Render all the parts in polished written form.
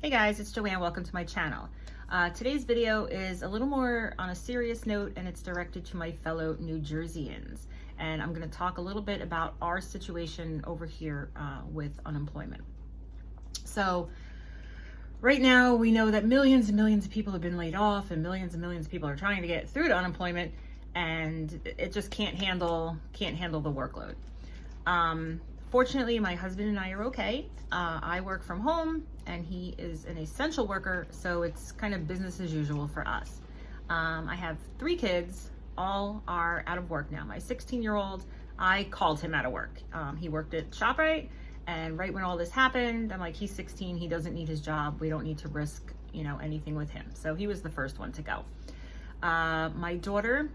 Hey guys, it's Joanne. Welcome to my channel. Today's video is a little more on a serious note, and it's directed to my fellow New Jerseyans. And I'm going to talk a little bit about our situation over here with unemployment. So right now we know that millions and millions of people have been laid off, and millions of people are trying to get through to unemployment, and it just can't handle the workload. Fortunately, my husband and I are okay. I work from home and he is an essential worker, so it's kind of business as usual for us. I have 3 kids, all are out of work now. My 16-year-old, I called him out of work. He worked at ShopRite, and right when all this happened, I'm like, he's 16, he doesn't need his job. We don't need to risk, anything with him. So he was the first one to go. My daughter,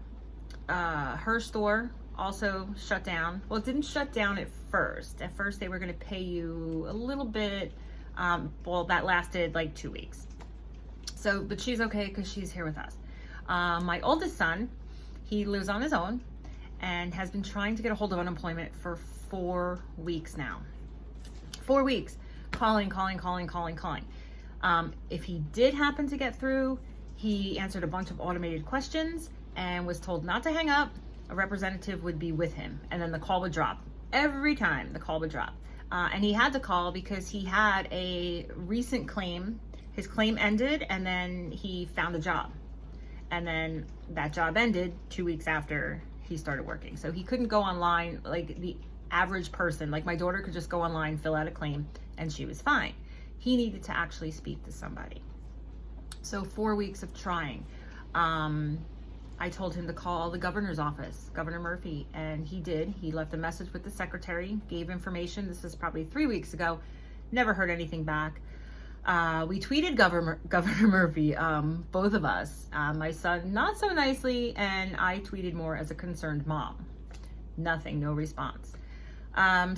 her store also shut down. Well, it didn't shut down at first. At first they were going to pay you a little bit. Well, that lasted like 2 weeks. So, but she's okay because she's here with us. My oldest son, he lives on his own and has been trying to get a hold of unemployment for 4 weeks now. 4 weeks, calling. If he did happen to get through, he answered a bunch of automated questions and was told not to hang up. A representative would be with him, and then the call would drop. Every time the call would drop. And he had to call because he had a recent claim. His claim ended, and then he found a job. And then that job ended 2 weeks after he started working. So he couldn't go online like the average person. Like my daughter could just go online, fill out a claim, and she was fine. He needed to actually speak to somebody. So 4 weeks of trying. I told him to call the governor's office, Governor Murphy, and he did. He left a message with the secretary, gave information. This was probably 3 weeks ago. Never heard anything back. We tweeted Governor Murphy, both of us. My son, not so nicely, and I tweeted more as a concerned mom. Nothing, no response.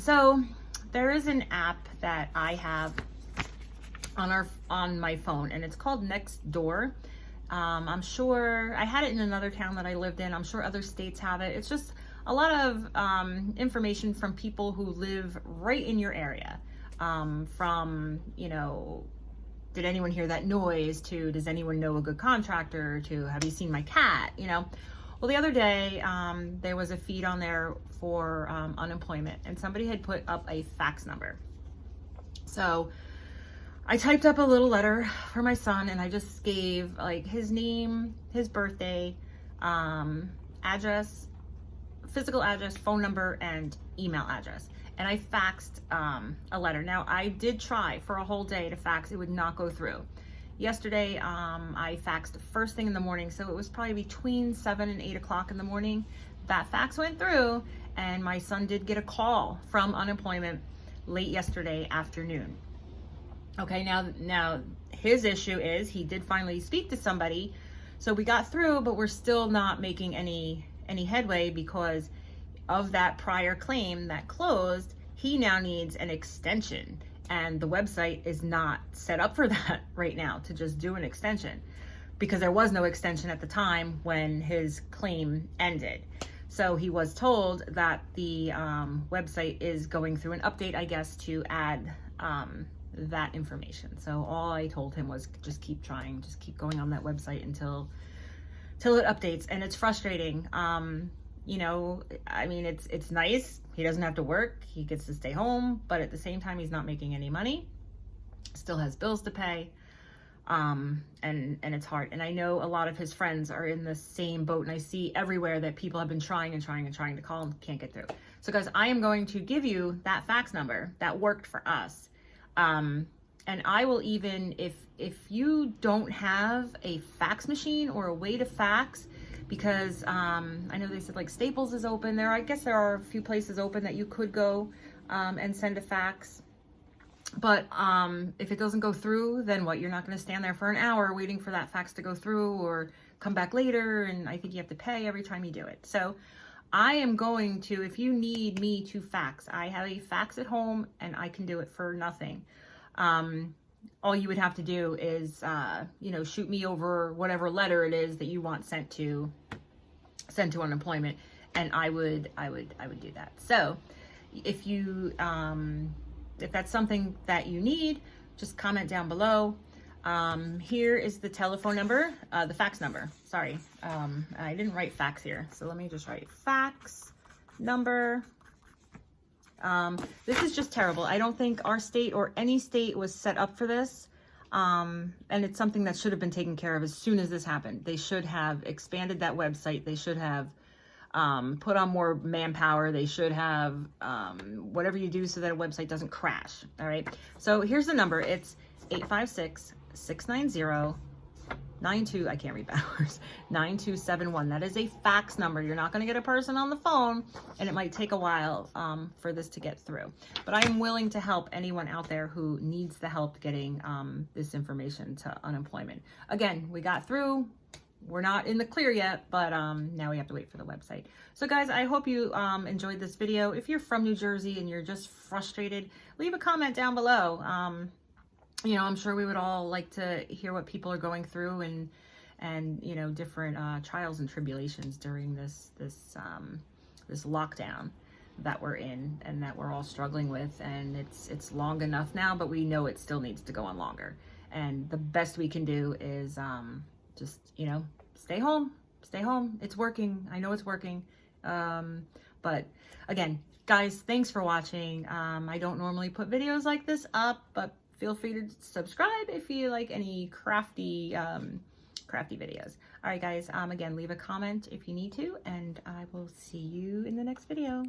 So there is an app that I have on my phone, and it's called Nextdoor. I'm sure I had it in another town that I lived in. I'm sure other states have it. It's just a lot of information from people who live right in your area. From, did anyone hear that noise, to does anyone know a good contractor, to have you seen my cat, Well, the other day, there was a feed on there for unemployment, and somebody had put up a fax number. So I typed up a little letter for my son, and I just gave like his name, his birthday, address, physical address, phone number, and email address. And I faxed a letter. Now, I did try for a whole day to fax. It would not go through. Yesterday, I faxed first thing in the morning, so it was probably between 7 and 8 o'clock in the morning. That fax went through, and my son did get a call from unemployment late yesterday afternoon. Okay, now his issue is he did finally speak to somebody, so we got through, but we're still not making any headway because of that prior claim that closed. He now needs an extension, and the website is not set up for that right now to just do an extension, because there was no extension at the time when his claim ended. So he was told that the website is going through an update, I guess, to add that information. So all I told him was just keep trying, just keep going on that website until it updates. And it's frustrating. I mean, it's nice. He doesn't have to work. He gets to stay home, but at the same time, he's not making any money. Still has bills to pay. And it's hard. And I know a lot of his friends are in the same boat, and I see everywhere that people have been trying to call and can't get through. So guys, I am going to give you that fax number that worked for us. And I will even, if you don't have a fax machine or a way to fax, because I know they said like Staples is open there. I guess there are a few places open that you could go and send a fax. But if it doesn't go through, then what? You're not going to stand there for an hour waiting for that fax to go through, or come back later, and I think you have to pay every time you do it. So I am going to, if you need me to fax, I have a fax at home and I can do it for nothing. All you would have to do is, shoot me over whatever letter it is that you want sent to unemployment, and I would do that. So if you, if that's something that you need, just comment down below. Here is the telephone number, the fax number. Sorry, I didn't write fax here, so let me just write fax number. This is just terrible. I don't think our state or any state was set up for this. And it's something that should have been taken care of as soon as this happened. They should have expanded that website. They should have put on more manpower. They should have whatever you do so that a website doesn't crash. All right. So here's the number. It's 856-690-92, I can't read backwards, 9271. That is a fax number. You're not going to get a person on the phone, and it might take a while for this to get through. But I am willing to help anyone out there who needs the help getting this information to unemployment. Again, we got through. We're not in the clear yet, but now we have to wait for the website. So guys, I hope you enjoyed this video. If you're from New Jersey and you're just frustrated, leave a comment down below. You know, I'm sure we would all like to hear what people are going through and you know, different trials and tribulations during this lockdown that we're in and that we're all struggling with. And it's long enough now, but we know it still needs to go on longer. And the best we can do is just, you know, stay home. It's working. I know it's working. But again, guys, thanks for watching. I don't normally put videos like this up, but feel free to subscribe if you like any crafty videos. All right, guys, again, leave a comment if you need to, and I will see you in the next video.